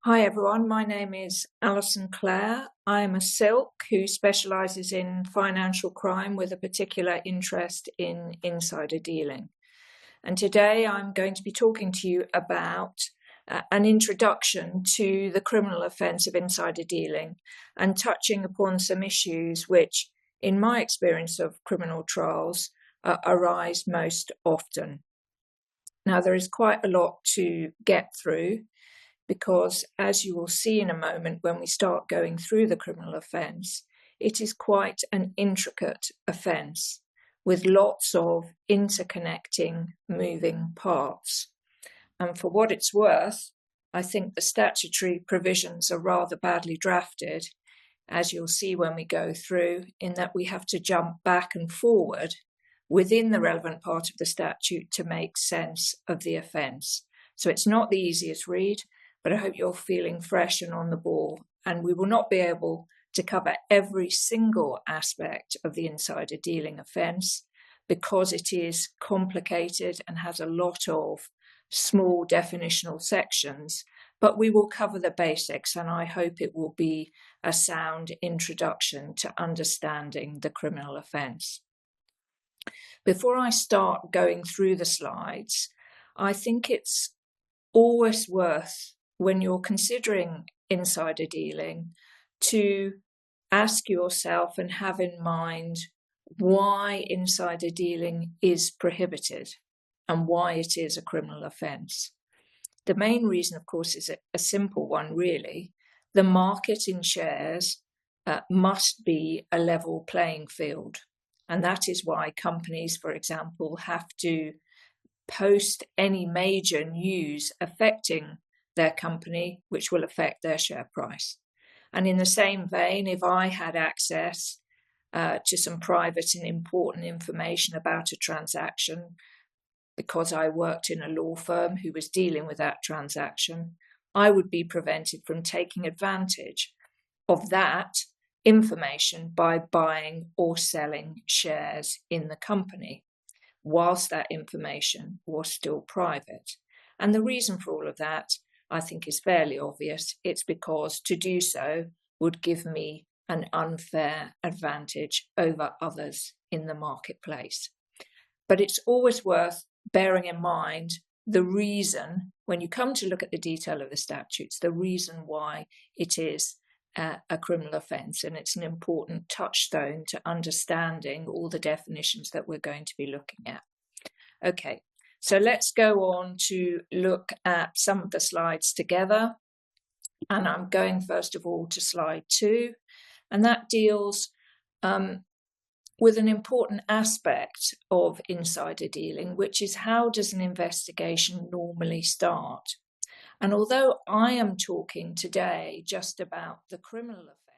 Hi everyone, my name is Allison Clare. I am a silk who specialises in financial crime with a particular interest in insider dealing. And today I'm going to be talking to you about an introduction to the criminal offence of insider dealing and touching upon some issues which, in my experience of criminal trials, arise most often. Now, there is quite a lot to get through, because as you will see in a moment when we start going through the criminal offence, it is quite an intricate offence with lots of interconnecting moving parts. And for what it's worth, I think the statutory provisions are rather badly drafted, as you'll see when we go through, in that we have to jump back and forward within the relevant part of the statute to make sense of the offence. So it's not the easiest read, but I hope you're feeling fresh and on the ball. And we will not be able to cover every single aspect of the insider dealing offence because it is complicated and has a lot of small definitional sections, but we will cover the basics, and I hope it will be a sound introduction to understanding the criminal offence. Before I start going through the slides, I think it's always worth, when you're considering insider dealing, to ask yourself and have in mind why insider dealing is prohibited and why it is a criminal offence. The main reason, of course, is a simple one, really. The market in shares must be a level playing field. And that is why companies, for example, have to post any major news affecting their company, which will affect their share price. And in the same vein, if I had access to some private and important information about a transaction, because I worked in a law firm who was dealing with that transaction, I would be prevented from taking advantage of that information by buying or selling shares in the company, whilst that information was still private. And the reason for all of that, I think, is fairly obvious. It's because to do so would give me an unfair advantage over others in the marketplace. But it's always worth bearing in mind the reason, when you come to look at the detail of the statutes, the reason why it is a criminal offence, and it's an important touchstone to understanding all the definitions that we're going to be looking at. Okay, so let's go on to look at some of the slides together, and I'm going first of all to slide 2, and that deals with an important aspect of insider dealing, which is how does an investigation normally start? And although I am talking today just about the criminal offence,